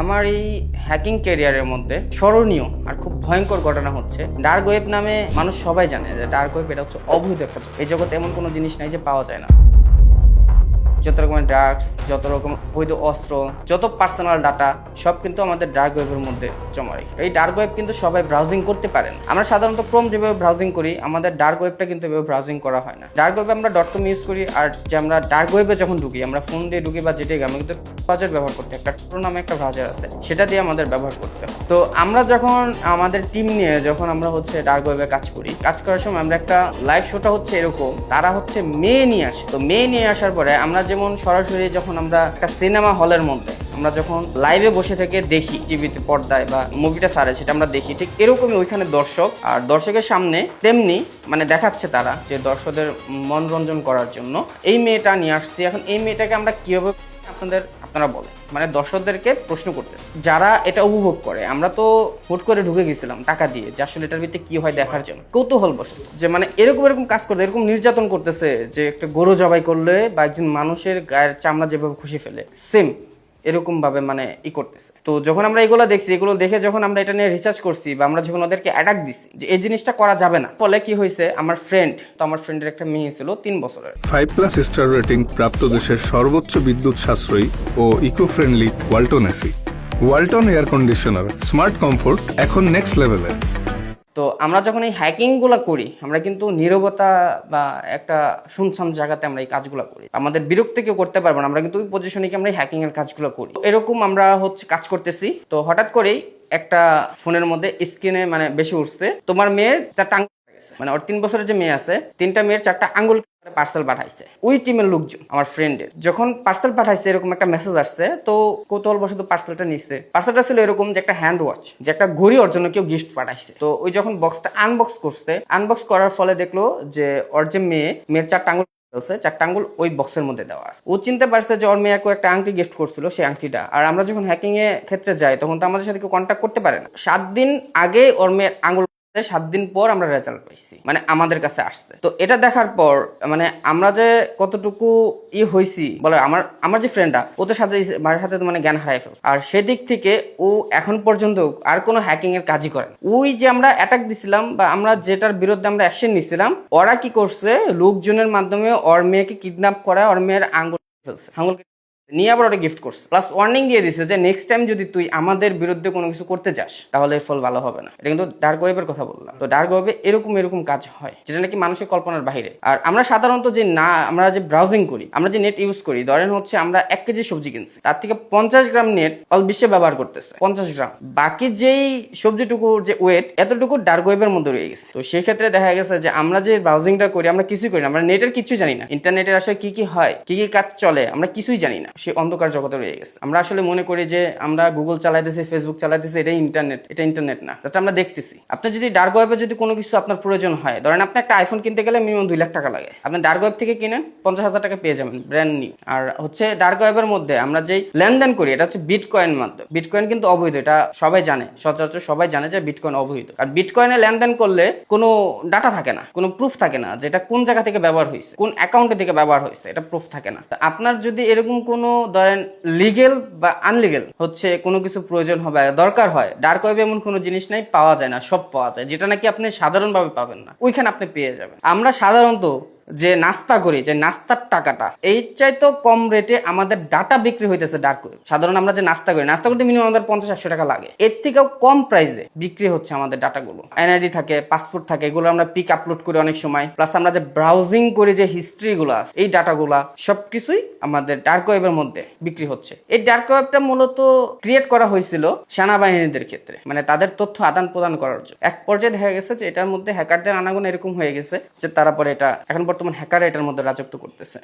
আমার এই হ্যাকিং ক্যারিয়ারের মধ্যে স্মরণীয় আর খুব ভয়ঙ্কর ঘটনা হচ্ছে ডার্ক ওয়েব নামে মানুষ সবাই জানে যে ডার্ক ওয়েব এটা হচ্ছে অবৈধ একটা জগৎ। এই জগতে এমন কোনো জিনিস নাই যে পাওয়া যায় না। যত রকমের ড্রাগস, যত রকম বৈধ অস্ত্র, যত পার্সোনাল ডাটা সব কিন্তু আমাদের ডার্ক ওয়েবের মধ্যে জমা রাখে। এই ডার্ক ওয়েব কিন্তু সবাই ব্রাউজিং করতে পারেন। আমরা সাধারণত ক্রোম যেভাবে ব্রাউজিং করি, আমাদের ডার্ক ওয়েবটা কিন্তু এভাবে ব্রাউজিং করা হয় না। ডার্ক ওয়েবে আমরা .com ইউজ করি, আর যে আমরা ডার্ক ওয়েবে যখন ঢুকি, আমরা ফোন দিয়ে ঢুকি বা যেটাই আমরা কিন্তু ব্রাউজার ব্যবহার করতে, একটা টোটো নামে একটা ব্রাউজার আছে, সেটা দিয়ে আমাদের ব্যবহার করতে হয়। তো আমরা যখন আমাদের টিম নিয়ে যখন আমরা হচ্ছে ডার্ক ওয়েবে কাজ করি, কাজ করার সময় আমরা একটা লাইভ শোটা হচ্ছে এরকম, তারা হচ্ছে মেয়ে নিয়ে আসে। তো মেয়ে নিয়ে আসার পরে আমরা যেমন সরাসরি যখন আমরা একটা সিনেমা হলের মধ্যে আমরা যখন লাইভে বসে থেকে দেখি, টিভিতে পর্দায় বা মুভিটা সারে সেটা আমরা দেখি, ঠিক এরকমই ওইখানে দর্শক আর দর্শকের সামনে তেমনি মানে দেখাচ্ছে তারা যে দর্শকদের মনোরঞ্জন করার জন্য এই মেয়েটা নিয়ে আসছে। এখন এই মেয়েটাকে আমরা কিভাবে আপনারা বলেন, মানে দর্শকদেরকে প্রশ্ন করতেছে যারা এটা উপভোগ করে। আমরা তো হুট করে ঢুকে গেছিলাম টাকা দিয়ে, যে আসলে এটার ভিতরে কি হয় দেখার জন্য, কৌতূহল বসত যে মানে এরকম কাজ করতে, এরকম নির্যাতন করতেছে যে একটা গরু জবাই করলে বা একজন মানুষের গায়ের চামড়া যেভাবে খুশি ফেলে, সেম এরকম ভাবে মানে করতেছে। তো যখন আমরা এগুলো দেখছি, এগুলো দেখে যখন আমরা এটা নিয়ে রিসার্চ করছি বা আমরা যখন ওদেরকে অ্যাটাক দিছি যে এই জিনিসটা করা যাবে না, ফলে কি হয়েছে, আমার ফ্রেন্ডের একটা মেয়ে ছিল 3 বছরের, 5+ স্টার রেটিং প্রাপ্ত দেশের সর্বোচ্চ বিদ্যুৎ সাশ্রয়ী ও eco friendly Walton AC, Walton air conditioner, smart comfort এখন নেক্সট লেভেলে। তো আমরা যখন এই হ্যাকিংগুলো করি, আমরা কিন্তু নীরবতা বা একটা শুনশান জায়গাতে আমরা এই কাজগুলো করি। আমাদের বিরক্তি কেউ করতে পারবো না, আমরা কিন্তু ওই পজিশনে কি আমরা এই হ্যাকিং এর কাজগুলো করি। এরকম আমরা হচ্ছে কাজ করতেছি, তো হঠাৎ করেই একটা ফোনের মধ্যে স্ক্রিনে মানে বেশি উঠছে তোমার মেয়ের 4টা আঙ্গুল গেছে, মানে ওর 3 বছরের যে মেয়ে আছে, 3টা মেয়ের 4টা আঙ্গুল পার্সেল পাঠাইছে। ওই টিমের লোকজন আমার ফ্রেন্ডের যখন পার্সেল পাঠাইছে, এরকম একটা মেসেজ আসছে, তো কৌতূহল বশত পার্সেলটা নিচ্ছে। পার্সেলটা ছিল এরকম যে একটা হ্যান্ড ওয়াচ, যে একটা ঘড়ি ওর জন্য কেউ গিফট পাঠাইছে। তো ওই যখন বক্সটা আনবক্স করছে, আনবক্স করার ফলে দেখলো যে ওর যে মেয়ের 4টা আঙ্গুল, 4টা আঙ্গুল ওই বক্সের মধ্যে দেওয়া আছে। ও চিনতে পারছে যে ওর মেয়েকে একটা আংটি গিফট করছিল, সেই আংটিটা। আর আমরা যখন হ্যাকিং এর ক্ষেত্রে যাই, তখন তো আমাদের সাথে কেউ কন্ট্যাক্ট করতে পারে না। 7 দিন আগে ওর মেয়ের আঙ্গুল, 7 দিন পর আমরা রেজাল্ট পাইছি, মানে আমাদের কাছে আসছে। তো এটা দেখার পর মানে আমরা যে কতটুকু হইছি বলে, আমার যে ফ্রেন্ডটা ওদের সাথে মায়ের সাথে মানে জ্ঞান হারাই ফেলছে। আর সেদিক থেকে ও এখন পর্যন্ত আর কোনো হ্যাকিং এর কাজই করে না। ওই যে আমরা অ্যাটাক দিছিলাম বা আমরা যেটার বিরুদ্ধে আমরা অ্যাকশন নিছিলাম, ওরা কি করছে, লোকজনের মাধ্যমে ওর মেয়েকে কিডন্যাপ করা, ওর মেয়ের আঙ্গুল ফেলছে, আঙ্গুল নিয়ে আবার ওটা গিফট করছে, প্লাস ওয়ার্নিং দিয়ে দিছে যে নেক্সট টাইম যদি তুই আমাদের বিরুদ্ধে কোনো কিছু করতে যাস, তাহলে এর ফল ভালো হবে না। এটা কিন্তু ডার্ক ওয়েবের কথা বললাম। তো ডার্ক ওয়েবে এরকম কাজ হয়, যেটা নাকি মানুষের কল্পনার বাইরে। আর আমরা সাধারণত আমরা যে ব্রাউজিং করি, আমরা যে নেট ইউজ করি, ধরেন হচ্ছে আমরা 1 কেজি সবজি কিনছি, তার থেকে 50 গ্রাম নেট অল বিশ্বে ব্যবহার করতেছে, 50 গ্রাম। বাকি যেই সবজিটুকু যে ওয়েট, এতটুকু ডার্ক ওয়েবের মধ্যে রয়ে গেছে। তো সেই ক্ষেত্রে দেখা গেছে যে আমরা যে ব্রাউজিংটা করি, আমরা কিছুই করি না, আমরা নেটের কিছুই জানি না, ইন্টারনেটের আসলে কি হয়, কি কাজ চলে, আমরা কিছুই জানি না। সে অন্ধকার জগতে রয়ে গেছে। আমরা আসলে মনে করি যে আমরা গুগল চালাইতেছি, ফেসবুক চালাইতেছি, এটা ইন্টারনেট না, যেটা আমরা দেখতেছি। আপনি যদি ডার্ক ওয়েবে যদি কোনো কিছু আপনার প্রয়োজন হয়, ধরেন আপনি একটা আইফোন কিনতে গেলে মিনিমাম 2 লাখ টাকা লাগে, আপনি ডার্ক ওয়েব থেকে কিনেন 50,000 টাকা পেয়ে যাবেন ব্র্যান্ড নিউ। আর হচ্ছে ডার্ক ওয়েবের মধ্যে আমরা যেই লেনদেন করি, এটা হচ্ছে বিটকয়েন মাধ্যমে। বিটকয়েন কিন্তু অবৈধ, এটা সবাই জানে, সচরাচর সবাই জানে যে বিটকয়েন অবৈধ। আর বিটকয়েনে লেনদেন করলে কোনো ডাটা থাকে না, কোনো প্রুফ থাকে না যে এটা কোন জায়গা থেকে ব্যবহার হয়েছে, কোন অ্যাকাউন্টে থেকে ব্যবহার হয়েছে, এটা প্রুফ থাকে না। আপনার যদি এরকম কোনো ধরেন লিগেল বা আনলিগেল হচ্ছে কোনো কিছু প্রয়োজন হবে, দরকার হয়, ডার্ক ওয়েবে এমন কোনো জিনিস নাই পাওয়া যায় না, সব পাওয়া যায়, যেটা নাকি আপনি সাধারণভাবে পাবেন না, ওইখানে আপনি পেয়ে যাবেন। আমরা সাধারণত যে নাস্তা করি, যে নাস্তার টাকাটা এই চাইতে কম রেটে আমাদের ডাটা বিক্রি হইতেছে ডার্ক ওয়েব। সাধারণ আমরা যে নাস্তা করতে মিনিমাম আমাদের 50-100 টাকা লাগে, এর থেকেও কম প্রাইসে বিক্রি হচ্ছে আমাদের ডাটাগুলো। এনআইডি থাকে, পাসপোর্ট থাকে, এগুলো আমরা পিক আপলোড করি অনেক সময়, প্লাস আমরা যে ব্রাউজিং করি, যে হিস্ট্রিগুলো আছে, এই ডাটাগুলা সবকিছুই আমাদের ডার্ক ওয়েবের মধ্যে বিক্রি হচ্ছে। এই ডার্ক ওয়েবটা মূলত ক্রিয়েট করা হয়েছিল সেনাবাহিনীদের ক্ষেত্রে, মানে তাদের তথ্য আদান প্রদান করার জন্য। এক পর্যায়ে দেখা গেছে যে এটার মধ্যে হ্যাকারদের আনাগোনা এরকম হয়ে গেছে যে তারা পরে এটা এখন বর্তমান হ্যাকার এটার মধ্যে রাজত্ব করতেছে।